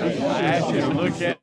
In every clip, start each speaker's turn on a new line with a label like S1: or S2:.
S1: I asked you to look at.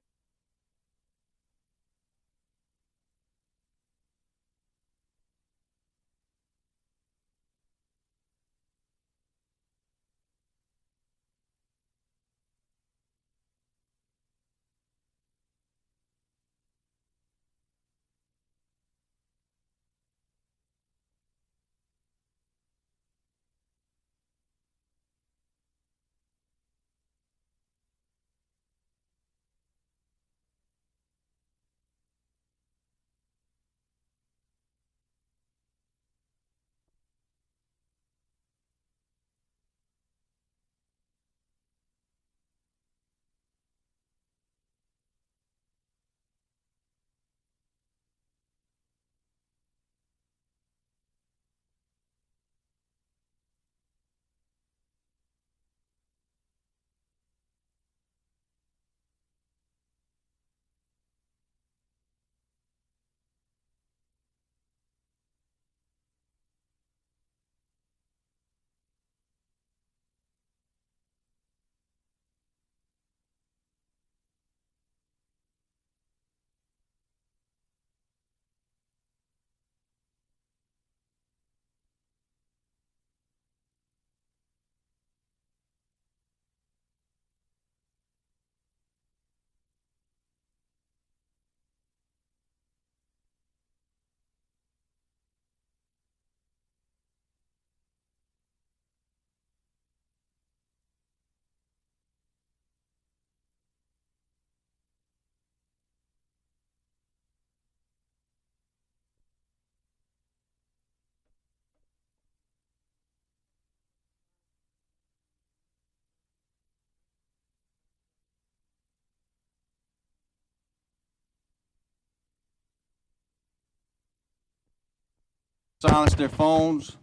S1: Silence their phones,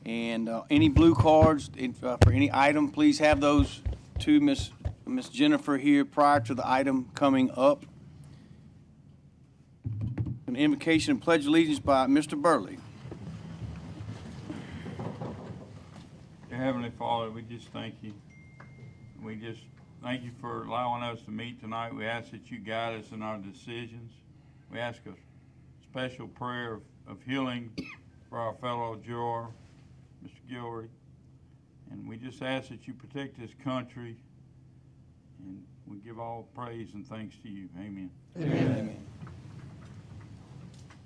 S1: and any blue cards for any item, please have those to Miss Jennifer here prior to the item coming up. An invocation and pledge allegiance by Mr. Burley.
S2: Dear Heavenly Father, we just thank you. We just thank you for allowing us to meet tonight. We ask that you guide us in our decisions. We ask a special prayer of healing for our fellow juror, Mr. Gilroy. And we just ask that you protect this country, and we give all praise and thanks to you. Amen.
S3: Amen. Amen.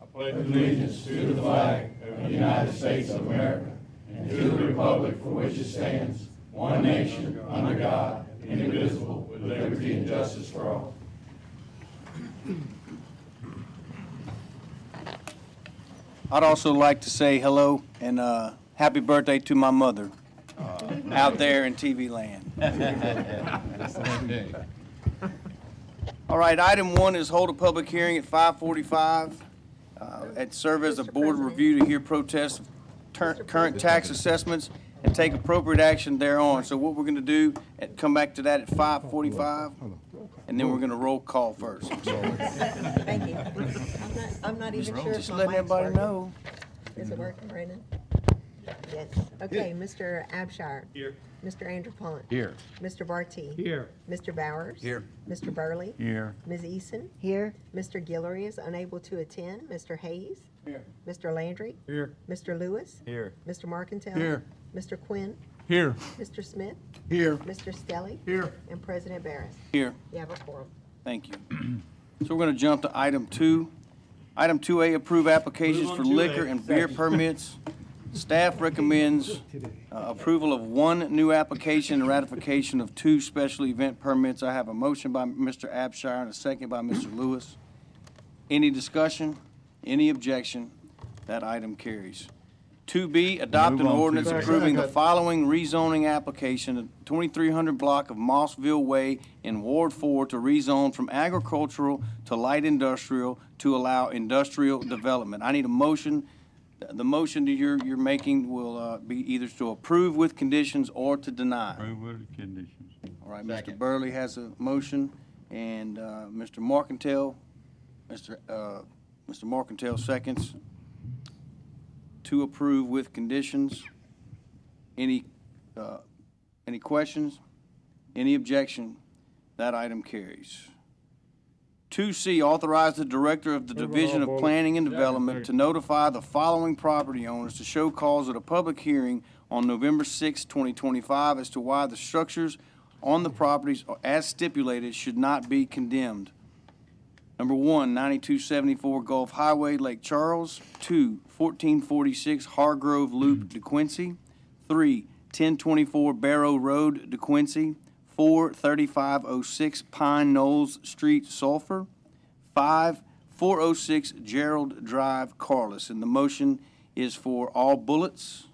S3: I pledge allegiance to the flag of the United States of America and to the republic for which it stands, one nation, under God, indivisible, with liberty and justice for all.
S1: I'd also like to say hello and happy birthday to my mother out there in TV land. All right, item 1 is hold a public hearing at 5:45 and serve as a board review to hear protests of current tax assessments and take appropriate action thereon. So what we're going to do, come back to that at 5:45, and then we're going to roll call first.
S4: Thank you. I'm not even sure
S1: Just
S4: if my
S1: letting
S4: mic's
S1: everybody
S4: working.
S1: know.
S4: Is it working, Brandon? Yes. Okay, Mr. Abshire. Here. Mr. Andrew Pont.
S1: Here.
S4: Mr. Barty.
S5: Here.
S4: Mr. Bowers.
S1: Here.
S4: Mr. Burley.
S2: Here.
S4: Ms. Eason. Here. Mr. Guillory is unable to attend. Mr. Hayes.
S1: Here.
S4: Mr. Landry.
S5: Here.
S4: Mr. Lewis.
S2: Here.
S4: Mr. Marcantel.
S1: Here.
S4: Mr. Quinn.
S5: Here.
S4: Mr. Smith.
S1: Here.
S4: Mr. Stelly.
S5: Here.
S4: And President Barris.
S1: Here.
S4: You have a quorum.
S1: Thank you. So we're going to jump to item 2. Item 2A, approve applications for liquor and beer permits. Staff recommends approval of 1 new application and ratification of 2 special event permits. I have a motion by Mr. Abshire and a second by Mr. Lewis. Any discussion? Any objection? That item carries. 2B, adopt an
S2: Move on to
S1: ordinance
S2: second.
S1: approving the following rezoning application, a 2300 block of Mossville Way in Ward 4 to rezone from agricultural to light industrial to allow industrial development. I need a motion. The motion that you're making will be either to approve with conditions or to deny.
S2: Approve with the conditions.
S1: All right, Mr. Burley has a motion, and Mr. Marcantel, Mr. Marcantel seconds to approve with conditions. Any questions? Any objection? That item carries. 2C, authorize the Director of the Division of Planning and Development to notify the following property owners to show cause at a public hearing on November 6, 2025, as to why the structures on the properties as stipulated should not be condemned. Number 1, 9274 Gulf Highway, Lake Charles. 2, 1446 Hargrove Loop, DeQuincy. 3, 1024 Barrow Road, DeQuincy. 4, 3506 Pine Knolls Street, Sulphur. 5, 406 Gerald Drive, Carlos. And the motion is for all bullets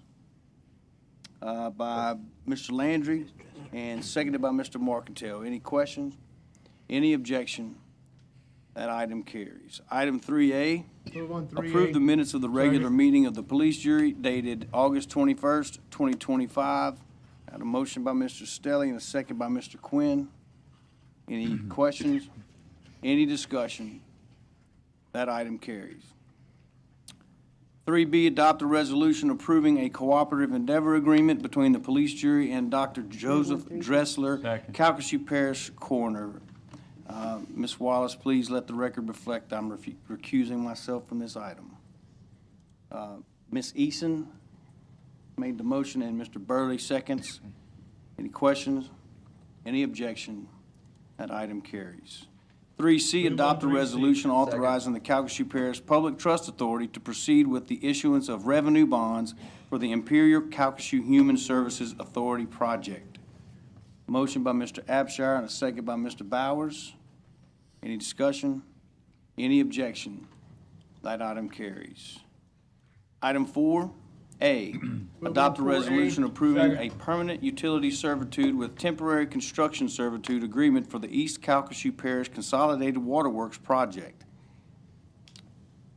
S1: by Mr. Landry and seconded by Mr. Markentile. Any questions? Any objection? That item carries. Item 3A,
S3: Move on 3A.
S1: approve the minutes of the regular meeting of the police jury dated August 21st, 2025. Got a motion by Mr. Stelly and a second by Mr. Quinn. Any questions? Any discussion? That item carries. 3B, adopt a resolution approving a cooperative endeavor agreement between the police jury and Dr. Joseph Dressler,
S2: Second.
S1: Calcasieu Parish Coroner. Ms. Wallace, please let the record reflect I'm recusing myself from this item. Ms. Eason made the motion and Mr. Burley seconds. Any questions? Any objection? That item carries. 3C, adopt a resolution authorizing the Calcasieu Parish Public Trust Authority to proceed with the issuance of revenue bonds for the Imperial Calcasieu Human Services Authority project. Motion by Mr. Abshire and a second by Mr. Bowers. Any discussion? Any objection? That item carries. Item 4A, adopt a resolution approving a permanent utility servitude with temporary construction servitude agreement for the East Calcasieu Parish Consolidated Waterworks project.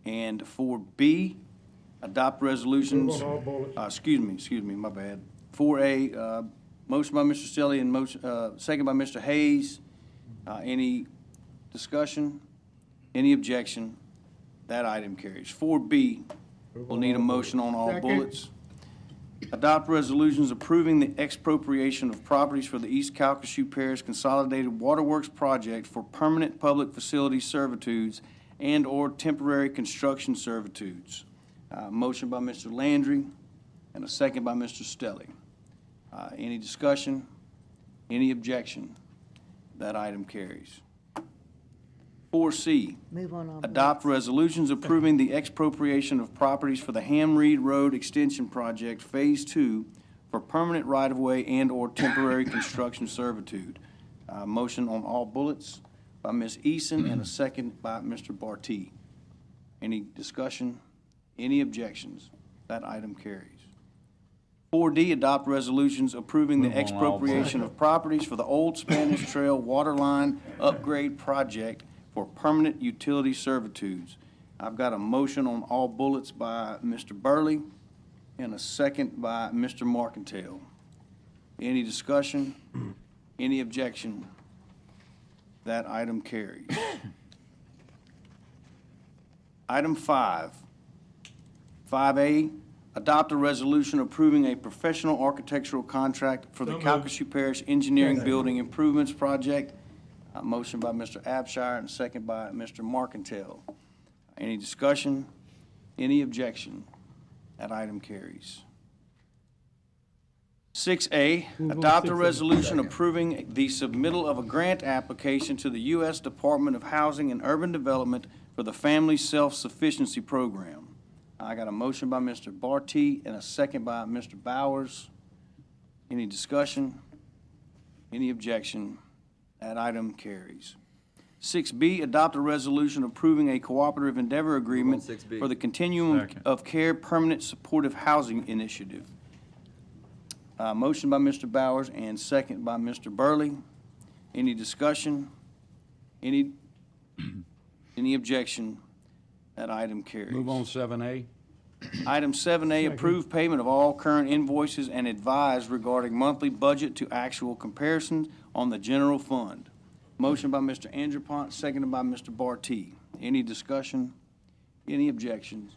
S1: And 4B, adopt resolutions, excuse me, my bad. 4A, motion by Mr. Stelly and motion, second by Mr. Hayes. Any discussion? Any objection? That item carries. 4B, we'll need a motion on all bullets. Adopt resolutions approving the expropriation of properties for the East Calcasieu Parish Consolidated Waterworks project for permanent public facility servitudes and/or temporary construction servitudes. Motion by Mr. Landry and a second by Mr. Stelly. Any discussion? Any objection? That item carries. 4C,
S4: Move on all
S1: adopt resolutions approving the expropriation of properties for the Ham Reed Road Extension Project Phase 2 for permanent right-of-way and/or temporary construction servitude. Motion on all bullets by Ms. Eason and a second by Mr. Barty. Any discussion? Any objections? That item carries. 4D, adopt resolutions approving the
S2: Move on all
S1: expropriation of properties for the Old Spanish Trail Waterline Upgrade Project for permanent utility servitudes. I've got a motion on all bullets by Mr. Burley and a second by Mr. Markentile. Any discussion? Any objection? That item carries. Item 5. 5A, adopt a resolution approving a professional architectural contract for the Calcasieu Parish Engineering Building Improvements Project. Motion by Mr. Abshire and second by Mr. Markentile. Any discussion? Any objection? That item carries. 6A, adopt a resolution approving the submittal of a grant application to the U.S. Department of Housing and Urban Development for the Family Self-Sufficiency Program. I got a motion by Mr. Barty and a second by Mr. Bowers. Any discussion? Any objection? That item carries. 6B, adopt a resolution approving a cooperative endeavor agreement
S5: 6B.
S1: for the Continuum
S2: Second.
S1: of Care Permanent Supportive Housing Initiative. Motion by Mr. Bowers and second by Mr. Burley. Any discussion? Any objection? That item carries.
S6: Move on 7A.
S1: Item 7A, approve payment of all current invoices and advise regarding monthly budget to actual comparisons on the general fund. Motion by Mr. Andrepont, seconded by Mr. Barty. Any discussion? Any objections?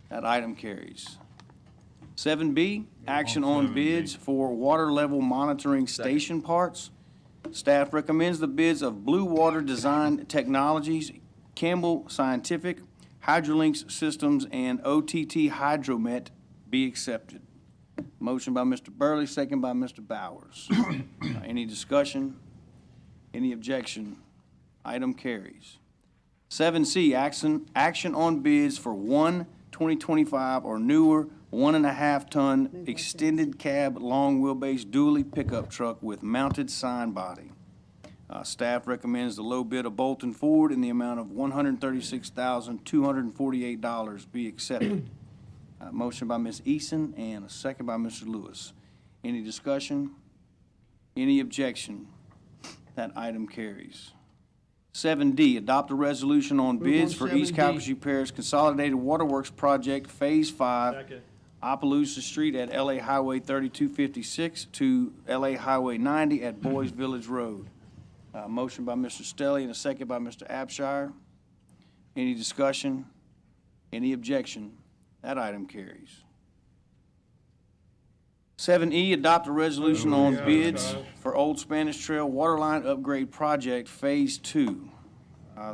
S1: That item carries. 7B, action on
S2: 7B.
S1: bids for water level monitoring station parts. Staff recommends the bids of Blue Water Design Technologies, Campbell Scientific, Hydrolinks Systems, and OTT Hydromet be accepted. Motion by Mr. Burley, second by Mr. Bowers. Any discussion? Any objection? Item carries. 7C, action on bids for one 2025 or newer 1.5-ton extended cab long wheelbase dually pickup truck with mounted sign body. Staff recommends the low bid of Bolton Ford in the amount of $136,248 be accepted. Motion by Ms. Eason and a second by Mr. Lewis. Any discussion? Any objection? That item carries. 7D, adopt a resolution on bids for East
S5: 7D.
S1: Calcasieu Parish Consolidated Waterworks Project Phase 5, Opelousas Street at LA Highway 3256 to LA Highway 90 at Boys Village Road. Motion by Mr. Stelly and a second by Mr. Abshire. Any discussion? Any objection? That item carries. 7E, adopt a resolution on bids for Old Spanish Trail Waterline Upgrade Project Phase 2.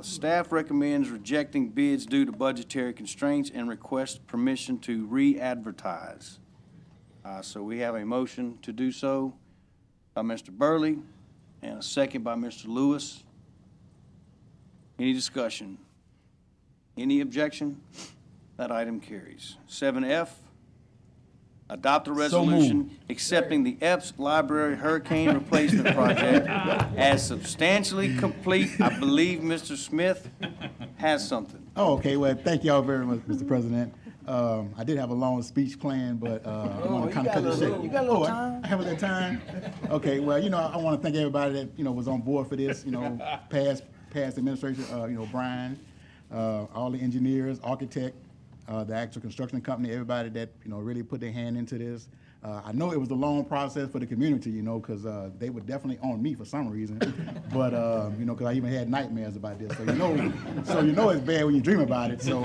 S1: Staff recommends rejecting bids due to budgetary constraints and requests permission to re-advertise. So we have a motion to do so by Mr. Burley and a second by Mr. Lewis. Any discussion? Any objection? That item carries. 7F, adopt a resolution accepting the Epps Library Hurricane Replacement Project as substantially complete. I believe Mr. Smith has something.
S6: Oh, okay. Well, thank you all very much, Mr. President. I did have a long speech planned, but I want to kind of cut it short.
S1: You got a little time?
S6: I have a little time? Okay, well, I want to thank everybody that, was on board for this, past administration, Brian, all the engineers, architect, the actual construction company, everybody that, really put their hand into this. I know it was a long process for the community, because they were definitely on me for some reason. But, because I even had nightmares about this. So, it's bad when you dream about it. So,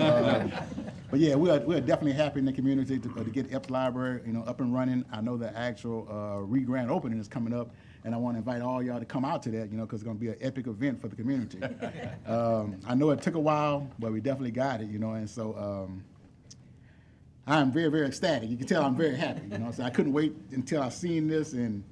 S6: but yeah, we're definitely happy in the community to get Epps Library, up and running. I know the actual re-grand opening is coming up. And I want to invite all y'all to come out to that, because it's going to be an epic event for the community. I know it took a while, but we definitely got it, and so I'm very, very ecstatic. You can tell I'm very happy, so I couldn't wait until I seen this, and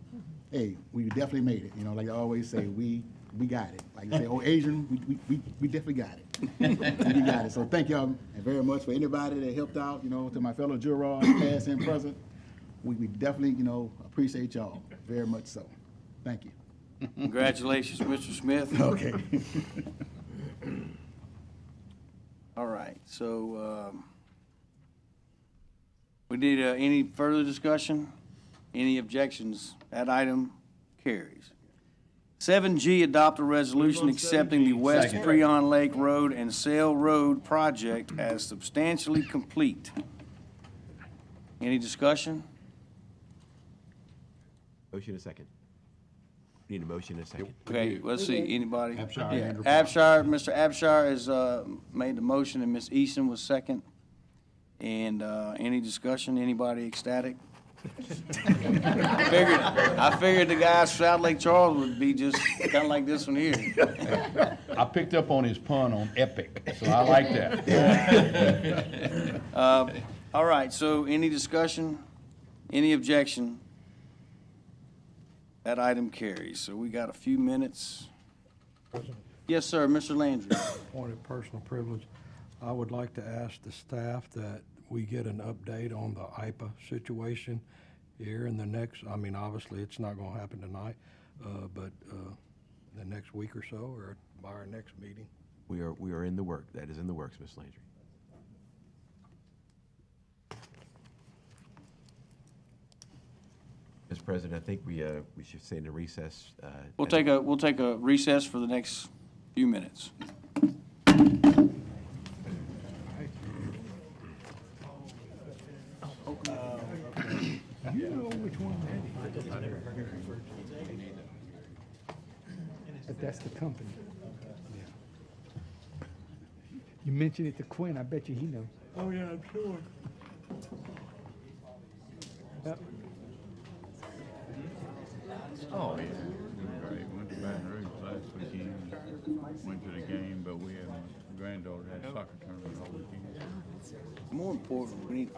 S6: hey, we definitely made it, like I always say, we got it. Like you say, oh, Asian, we definitely got it. We got it. So thank y'all very much for anybody that helped out, to my fellow jurors, past and present. We definitely, appreciate y'all very much so. Thank you.
S1: Congratulations, Mr. Smith.
S6: Okay.
S1: All right, so we need any further discussion? Any objections? That item carries. 7G, adopt a resolution accepting the West Freon Lake Road and Sail Road project as substantially complete. Any discussion?
S7: Motion a second. Need a motion and a second.
S1: Okay, let's see, anybody?
S5: Abshire.
S1: Yeah,
S5: Andrew.
S1: Mr. Abshire has made the motion and Ms. Easton was second. And any discussion, anybody ecstatic? I figured the guys from South Lake Charles would be just kind of like this one here.
S5: I picked up on his pun on epic, so I like that.
S1: All right, so any discussion, any objection? That item carries. So we got a few minutes. Yes, sir, Mr. Landry.
S8: Point of personal privilege, I would like to ask the staff that we get an update on the IPA situation here in the next, obviously it's not gonna happen tonight, but the next week or so, or by our next meeting.
S7: We are in the work. That is in the works, Ms. Landry. Mr. President, I think we should stay in a recess.
S1: We'll take a recess for the next few minutes.
S9: You know which one that is. But that's the company. Yeah. You mentioned it to Quinn, I bet you he knows. Oh, yeah, I'm sure. Yep.
S2: Oh, yeah. Right. went to the game, but we had, my granddaughter had a soccer tournament all weekend.
S1: More important, we need.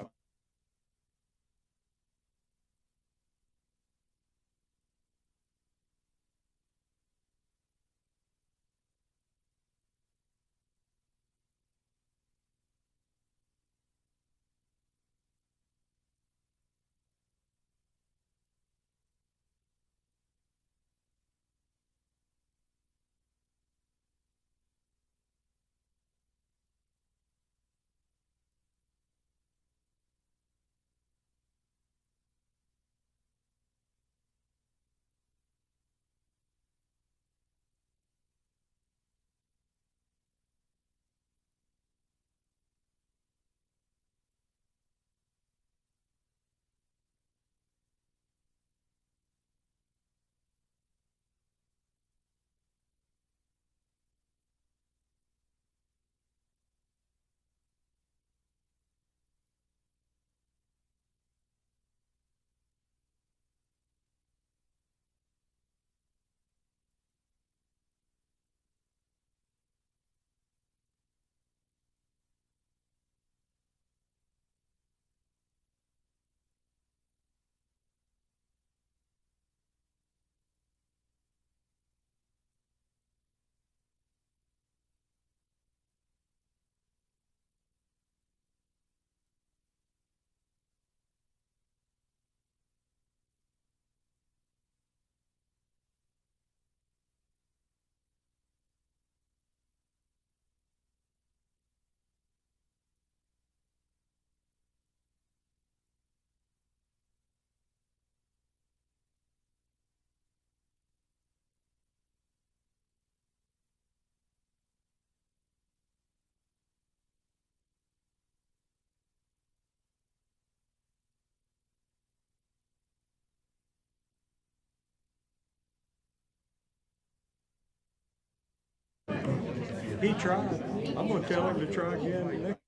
S9: He tried. I'm gonna tell him to try again next.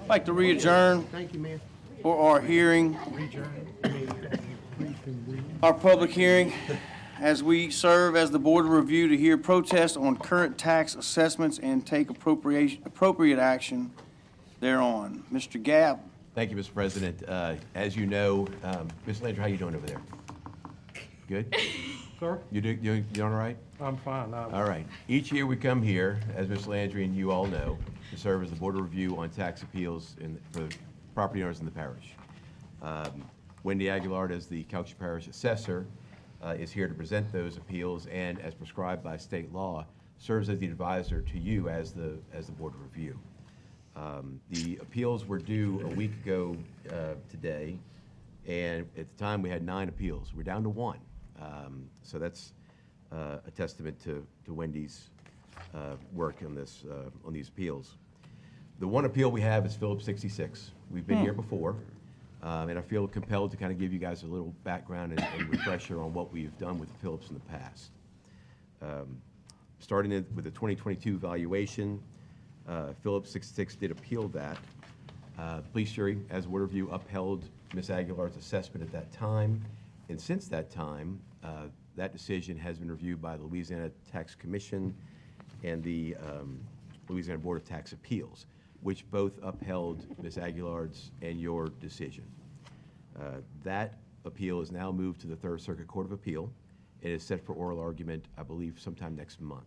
S1: I'd like to re-adjourn
S9: Thank you, man.
S1: for our hearing, our public hearing, as we serve as the Board of Review to hear protests on current tax assessments and take appropriate action thereon. Mr. Gabb.
S7: Thank you, Mr. President. As you know, Ms. Landry, how you doing over there? Good?
S9: Sir,
S7: You doing all right?
S9: I'm fine.
S7: All right. Each year we come here, as Ms. Landry and you all know, to serve as the Board of Review on tax appeals for property owners in the parish. Wendy Aguilar, as the Calcasieu Parish Assessor, is here to present those appeals and, as prescribed by state law, serves as the advisor to you as the Board of Review. The appeals were due a week ago today, and at the time we had 9 appeals. We're down to 1. So that's a testament to Wendy's work on this on these appeals. The one appeal we have is Phillips 66. We've been here before, and I feel compelled to kind of give you guys a little background and refresher on what we've done with Phillips in the past. Starting with the 2022 valuation, Phillips 66 did appeal that. The police jury, as Board of Review, upheld Ms. Aguilar's assessment at that time, and since that time, that decision has been reviewed by the Louisiana Tax Commission and the Louisiana Board of Tax Appeals, which both upheld Ms. Aguilar's and your decision. That appeal is now moved to the Third Circuit Court of Appeal. It is set for oral argument, I believe, sometime next month.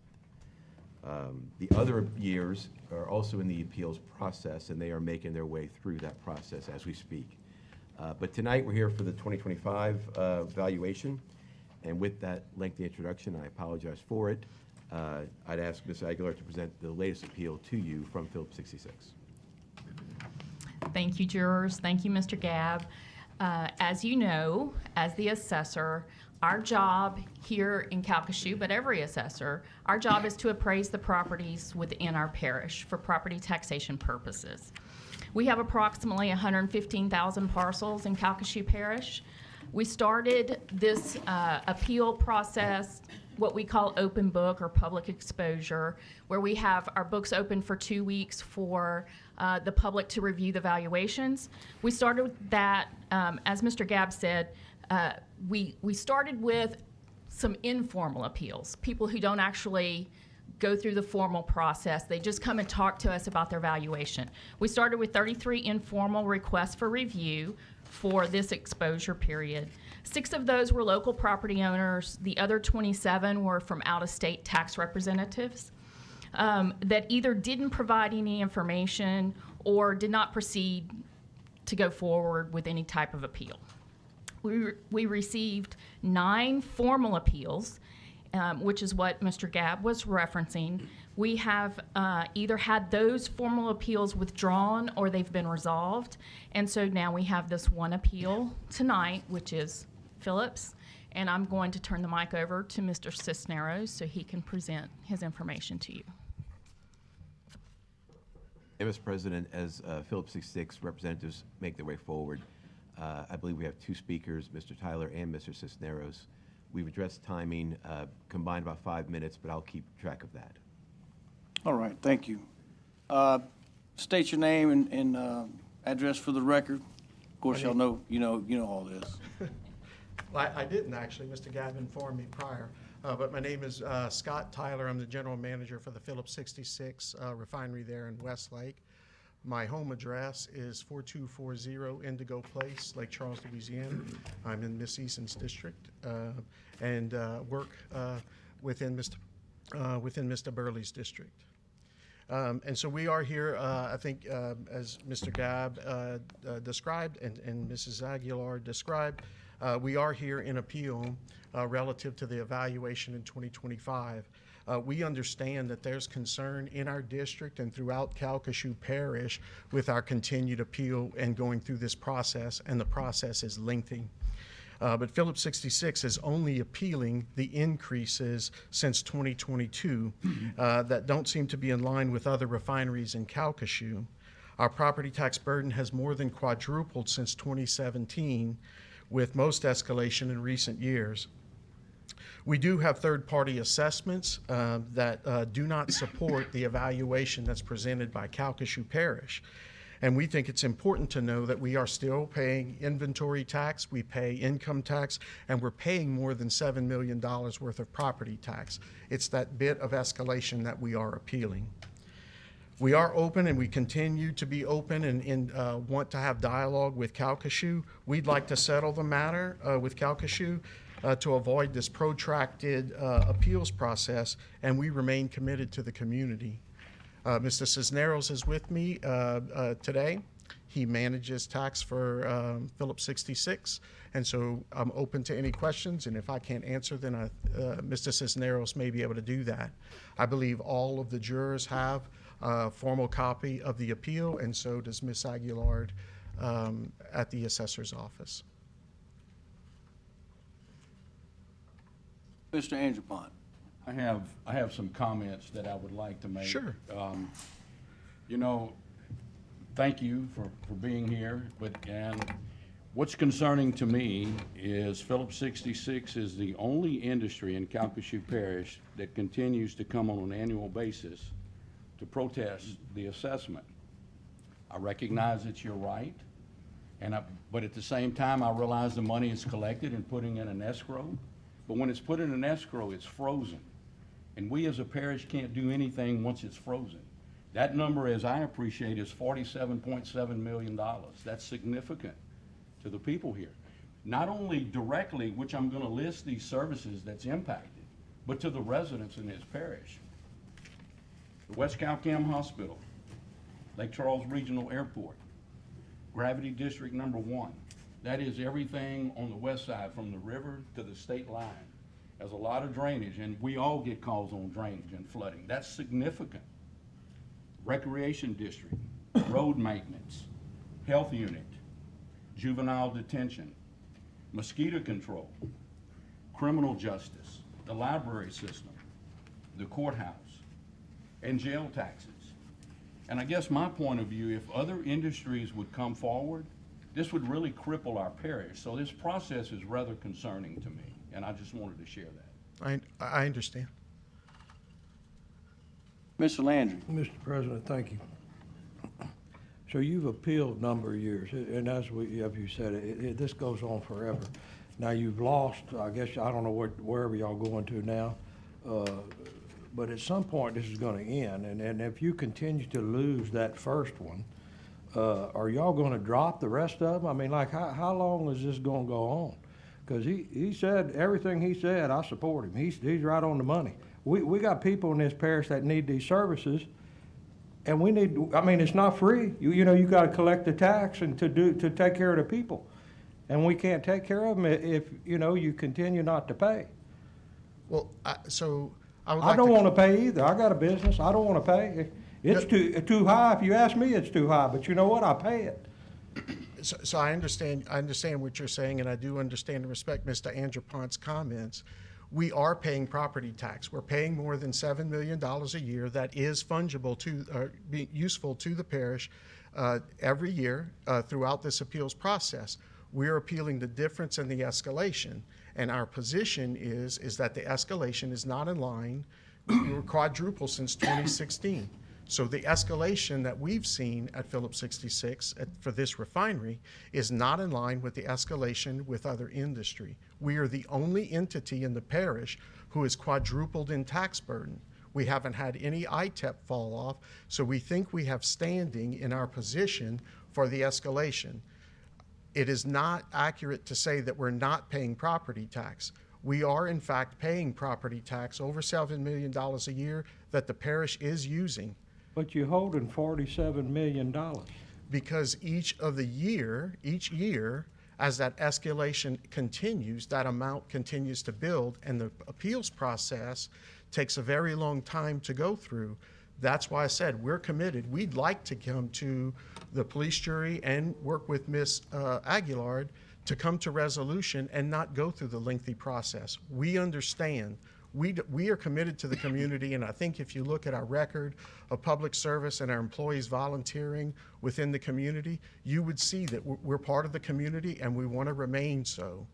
S7: The other years are also in the appeals process, and they are making their way through that process as we speak. But tonight, we're here for the 2025 valuation. And with that lengthy introduction, I apologize for it. I'd ask Ms. Aguilar to present the latest appeal to you from Phillips 66.
S10: Thank you, jurors. Thank you, Mr. Gabb. As you know, as the assessor, our job here in Calcasieu, but every assessor, our job is to appraise the properties within our parish for property taxation purposes. We have approximately 115,000 parcels in Calcasieu Parish. We started this appeal process what we call open book or public exposure, where we have our books open for 2 weeks for the public to review the valuations. We started with that, as Mr. Gabb said, we started with some informal appeals, people who don't actually go through the formal process. They just come and talk to us about their valuation. We started with 33 informal requests for review for this exposure period. 6 of those were local property owners. The other 27 were from out-of-state tax representatives that either didn't provide any information or did not proceed to go forward with any type of appeal. We received 9 formal appeals, which is what Mr. Gabb was referencing. We have either had those formal appeals withdrawn or they've been resolved. And so now we have this one appeal tonight, which is Phillips. And I'm going to turn the mic over to Mr. Cisneros so he can present his information to you.
S7: Mr. President, as Phillips 66 representatives make their way forward, I believe we have 2 speakers, Mr. Tyler and Mr. Cisneros. We've addressed timing, combined about 5 minutes, but I'll keep track of that.
S1: All right, thank you. State your name and address for the record. Of course, y'all know, you know all this.
S11: Well, I didn't actually. Mr. Gabb informed me prior. But my name is Scott Tyler. I'm the general manager for the Phillips 66 refinery there in Westlake. My home address is 4240 Indigo Place, Lake Charles, Louisiana. I'm in Miss Eason's district and work within Mr. Burley's district. And so we are here, I think, as Mr. Gabb described and Mrs. Aguilar described, we are here in appeal relative to the evaluation in 2025. We understand that there's concern in our district and throughout Calcasieu Parish with our continued appeal and going through this process, and the process is lengthy. But Phillips 66 is only appealing the increases since 2022 that don't seem to be in line with other refineries in Calcasieu. Our property tax burden has more than quadrupled since 2017, with most escalation in recent years. We do have third-party assessments that do not support the evaluation that's presented by Calcasieu Parish. And we think it's important to know that we are still paying inventory tax, we pay income tax, and we're paying more than $7 million worth of property tax. It's that bit of escalation that we are appealing. We are open and we continue to be open and want to have dialogue with Calcasieu. We'd like to settle the matter with Calcasieu to avoid this protracted appeals process, and we remain committed to the community. Mr. Cisneros is with me today. He manages tax for Phillips 66, and so I'm open to any questions, and if I can't answer, then Mr. Cisneros may be able to do that. I believe all of the jurors have a formal copy of the appeal, and so does Ms. Aguilar at the assessor's office.
S1: Mr. Andrew Pond.
S5: I have some comments that I would like to make.
S11: Sure.
S5: You know, thank you for being here, and what's concerning to me is Phillips 66 is the only industry in Calcasieu Parish that continues to come on an annual basis to protest the assessment. I recognize that you're right, but at the same time, I realize the money is collected and putting in an escrow. But when it's put in an escrow, it's frozen. And we as a parish can't do anything once it's frozen. That number, as I appreciate, is $47.7 million. That's significant to the people here. Not only directly, which I'm going to list these services that's impacted, but to the residents in this parish. The West Calcam Hospital, Lake Charles Regional Airport, Gravity District number 1. That is everything on the west side from the river to the state line. There's a lot of drainage, and we all get calls on drainage and flooding. That's significant. Recreation District, road maintenance, health unit, juvenile detention, mosquito control, criminal justice, the library system, the courthouse, and jail taxes. And I guess my point of view, if other industries would come forward, this would really cripple our parish. So this process is rather concerning to me, and I just wanted to share that.
S11: I understand.
S1: Mr. Landry?
S8: Mr. President, thank you. So you've appealed a number of years, and as you said, this goes on forever. Now you've lost, I guess, I don't know wherever y'all going to now, but at some point this is going to end, and if you continue to lose that first one, are y'all going to drop the rest of them? I mean, like, how long is this going to go on? Because he said, everything he said, I support him. He's right on the money. We got people in this parish that need these services, and we need, I mean, it's not free. You know, you got to collect the tax and to take care of the people. And we can't take care of them if, you know, you continue not to pay.
S11: Well, I would
S8: I
S11: like
S8: don't
S11: to.
S8: want to pay either. I got a business. I don't want to pay. It's too high. If you ask me, it's too high. But you know what? I pay it.
S11: So I understand what you're saying, and I do understand and respect Mr. Andropont's comments. We are paying property tax. We're paying more than $7 million a year that is fungible be useful to the parish every year throughout this appeals process. We're appealing the difference in the escalation, and our position is that the escalation is not in line. We were quadruple since 2016. So the escalation that we've seen at Phillips 66 for this refinery is not in line with the escalation with other industry. We are the only entity in the parish who is quadrupled in tax burden. We haven't had any ITEP fall off, so we think we have standing in our position for the escalation. It is not accurate to say that we're not paying property tax. We are, in fact, paying property tax over $7 million a year that the parish is using.
S8: But you're holding $47 million.
S11: Because each year, as that escalation continues, that amount continues to build, and the appeals process takes a very long time to go through. That's why I said we're committed. We'd like to come to the police jury and work with Ms. Aguilar to come to resolution and not go through the lengthy process. We understand. We are committed to the community, and I think if you look at our record of public service and our employees volunteering within the community, you would see that we're part of the community and we want to remain so.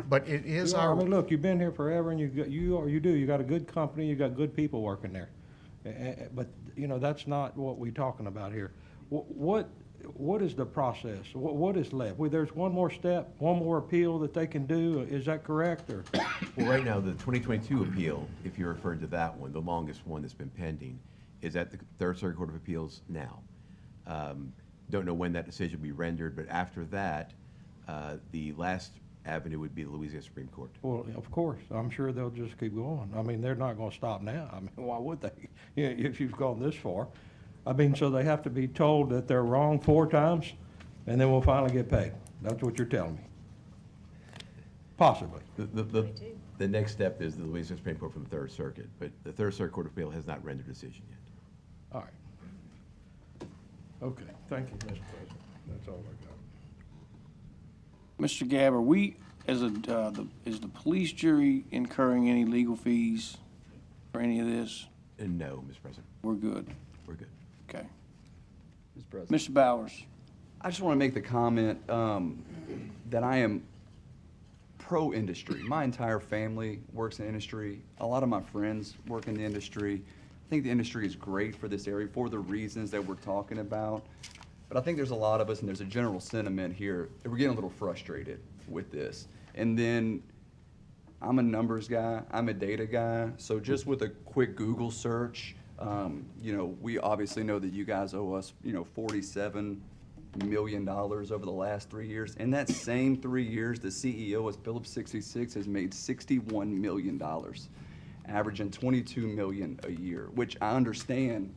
S11: But it is
S8: I mean, look, you've been here forever, and you got a good company, you got good people working there. But you know, that's not what we're talking about here. What is the process? What is left? Well, there's one more step, one more appeal that they can do. Is that correct? Or
S7: Well, right now, the 2022 appeal, if you're referring to that one, the longest one that's been pending, is at the Third Circuit Court of Appeals now. Don't know when that decision will be rendered, but after that, the last avenue would be the Louisiana Supreme Court.
S8: well, of course, I'm sure they'll just keep going. I mean, they're not going to stop now. I mean, why would they? You know, if you've gone this far. I mean, so they have to be told that they're wrong 4 times, and then we'll finally get paid. That's what you're telling me. Possibly.
S7: The next step is the Louisiana Supreme Court from the Third Circuit, but the Third Circuit Court of Appeal has not rendered a decision yet.
S8: All right. Okay, thank you, Mr. President. That's all I got.
S1: Mr. Gabb, are we, is the police jury incurring any legal fees for any of this?
S7: And no, Mr. President,
S1: We're good.
S7: we're good.
S1: Okay.
S12: Mr. President.
S1: Mr. Bowers?
S12: I just want to make the comment that I am pro-industry. My entire family works in industry. A lot of my friends work in the industry. I think the industry is great for this area for the reasons that we're talking about. But I think there's a lot of us, and there's a general sentiment here, that we're getting a little frustrated with this. And then I'm a numbers guy, I'm a data guy, so just with a quick Google search, you know, we obviously know that you guys owe us, you know, $47 million over the last 3 years. In that same 3 years, the CEO of Phillips 66 has made $61 million, averaging $22 million a year, which I understand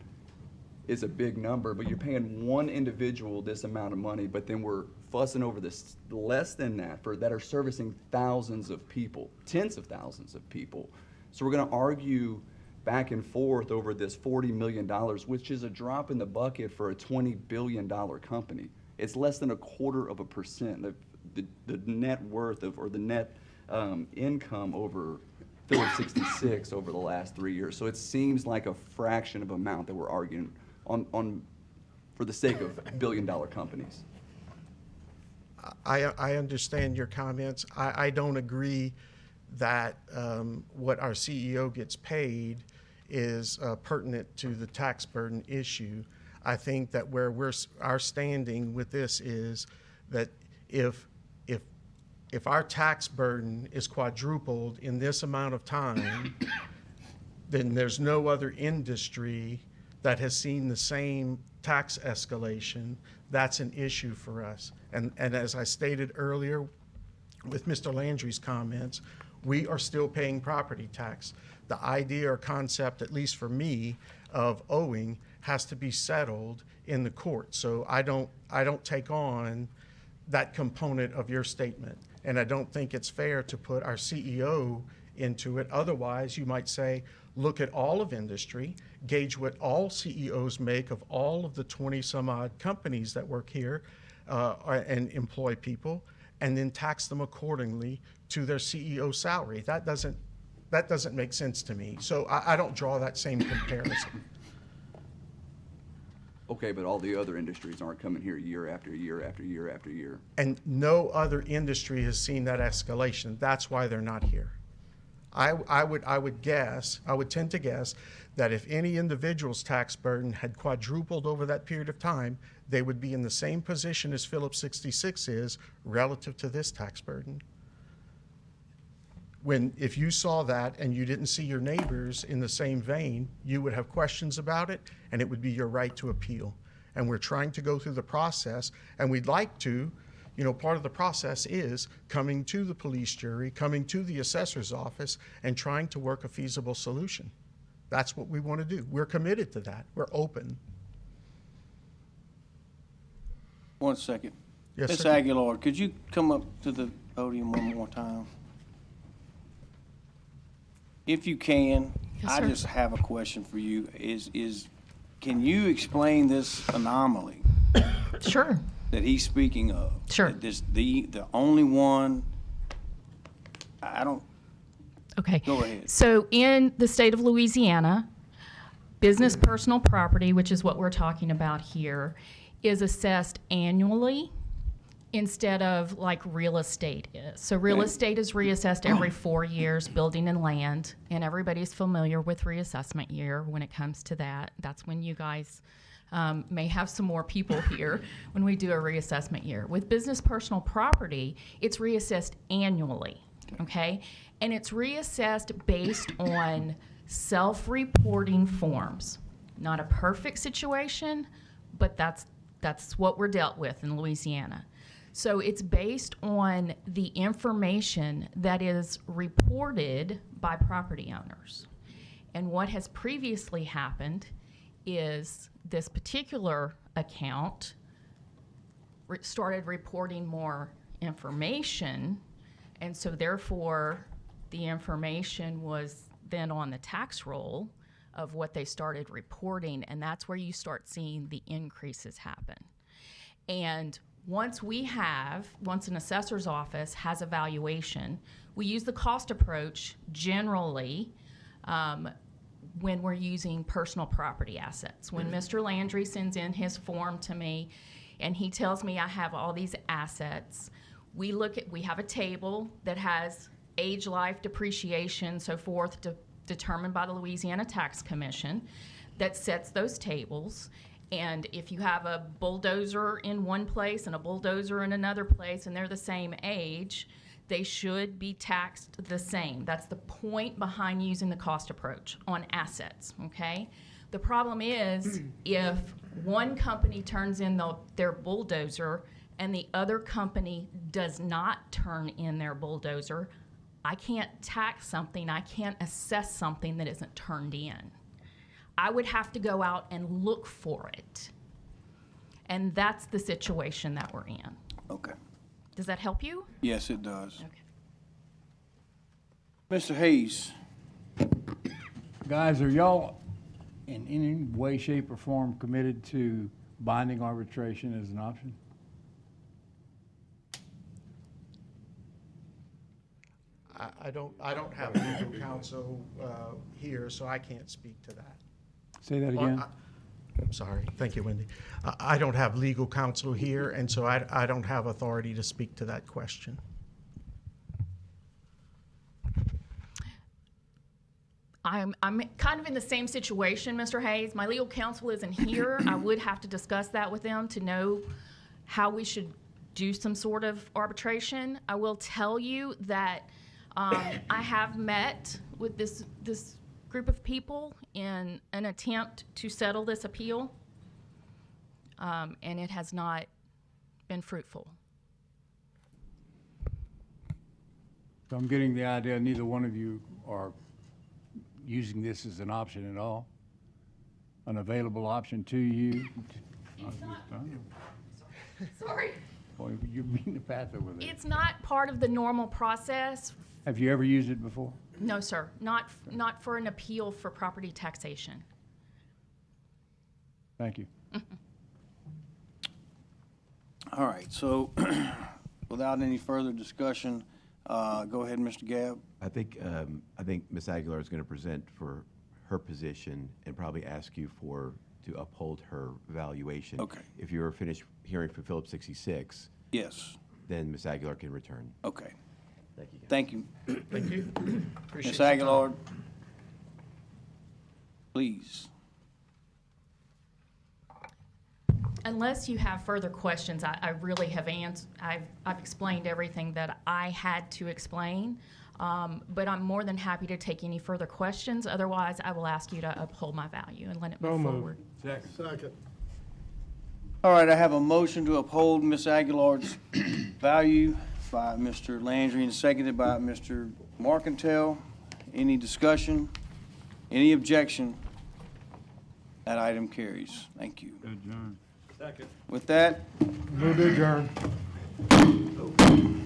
S12: is a big number, but you're paying one individual this amount of money, but then we're fussing over this less than that that are servicing thousands of people, tens of thousands of people. So we're gonna argue back and forth over this $40 million, which is a drop in the bucket for a $20 billion company. It's less than 0.25% of the net worth of, or the net income over Phillips 66 over the last 3 years. So it seems like a fraction of amount that we're arguing on for the sake of billion-dollar companies.
S11: I understand your comments. I don't agree that what our CEO gets paid is pertinent to the tax burden issue. I think that where our standing with this is that if our tax burden is quadrupled in this amount of time, then there's no other industry that has seen the same tax escalation. That's an issue for us. And as I stated earlier with Mr. Landry's comments, we are still paying property tax. The idea or concept, at least for me, of owing has to be settled in the court. So I don't take on that component of your statement. And I don't think it's fair to put our CEO into it. Otherwise, you might say, look at all of industry, gauge what all CEOs make of all of the 20 some odd companies that work here and employ people, and then tax them accordingly to their CEO salary. That doesn't make sense to me. So I don't draw that same comparison.
S12: Okay, but all the other industries aren't coming here year after year after year after year.
S11: And no other industry has seen that escalation. That's why they're not here. I would tend to guess that if any individual's tax burden had quadrupled over that period of time, they would be in the same position as Phillips 66 is relative to this tax burden. If you saw that and you didn't see your neighbors in the same vein, you would have questions about it, and it would be your right to appeal. And we're trying to go through the process, and we'd like to, part of the process is coming to the police jury, coming to the assessor's office, and trying to work a feasible solution. That's what we want to do. We're committed to that. We're open.
S1: 1 second.
S11: Yes,
S1: Ms.
S11: sir.
S1: Aguilar, could you come up to the podium one more time? If you can,
S10: Yes,
S1: I
S10: sir.
S1: just have a question for you. Can you explain this anomaly
S10: Sure.
S1: that he's speaking of?
S10: Sure.
S1: That the only one, I don't,
S10: Okay.
S1: Go ahead.
S10: So in the state of Louisiana, business personal property, which is what we're talking about here, is assessed annually instead of like real estate is. So real estate is reassessed every 4 years, building and land, and everybody's familiar with reassessment year when it comes to that. That's when you guys may have some more people here when we do a reassessment year. With business personal property, it's reassessed annually, okay? And it's reassessed based on self-reporting forms. Not a perfect situation, but that's what we're dealt with in Louisiana. So it's based on the information that is reported by property owners. And what has previously happened is this particular account started reporting more information, and so therefore the information was then on the tax roll of what they started reporting, and that's where you start seeing the increases happen. And once an assessor's office has a valuation, we use the cost approach generally when we're using personal property assets. When Mr. Landry sends in his form to me and he tells me I have all these assets, we have a table that has age, life, depreciation, so forth, determined by the Louisiana Tax Commission that sets those tables. And if you have a bulldozer in one place and a bulldozer in another place and they're the same age, they should be taxed the same. That's the point behind using the cost approach on assets, okay? The problem is if one company turns in their bulldozer and the other company does not turn in their bulldozer, I can't tax something, I can't assess something that isn't turned in. I would have to go out and look for it. And that's the situation that we're in.
S1: okay.
S10: Does that help you?
S1: Yes, it does.
S10: Okay.
S1: Mr. Hayes,
S9: Guys, are y'all in any way, shape, or form committed to binding arbitration as an option?
S11: I don't have legal counsel here, so I can't speak to that.
S9: Say that again?
S11: I'm sorry. Thank you, Wendy. I don't have legal counsel here, and so I don't have authority to speak to that question.
S10: I'm kind of in the same situation, Mr. Hayes. My legal counsel isn't here. I would have to discuss that with them to know how we should do some sort of arbitration. I will tell you that I have met with this group of people in an attempt to settle this appeal, and it has not been fruitful.
S9: So I'm getting the idea neither one of you are using this as an option at all? An available option to you?
S10: Sorry.
S9: Boy, you're beating the path over there.
S10: It's not part of the normal process.
S9: Have you ever used it before?
S10: No, sir, not for an appeal for property taxation.
S9: Thank you.
S1: All right, so without any further discussion, go ahead, Mr. Gabb.
S7: I think Ms. Aguilar is going to present for her position and probably ask you to uphold her valuation.
S1: Okay.
S7: If you're finished hearing for Phillips 66,
S1: Yes,
S7: then Ms. Aguilar can return.
S1: okay.
S7: Thank you.
S1: Thank you.
S11: Thank you. Appreciate
S1: Ms.
S11: your time.
S1: Aguilar, please.
S10: Unless you have further questions, I really have I've explained everything that I had to explain, but I'm more than happy to take any further questions. Otherwise, I will ask you to uphold my value and let it move forward.
S2: Second.
S1: All right, I have a motion to uphold Ms. Aguilar's value by Mr. Landry and seconded by Mr. Marcantel. Any discussion? Any objection? That item carries. Thank you.
S2: Adjourn.
S1: With that,
S9: Move to adjourn.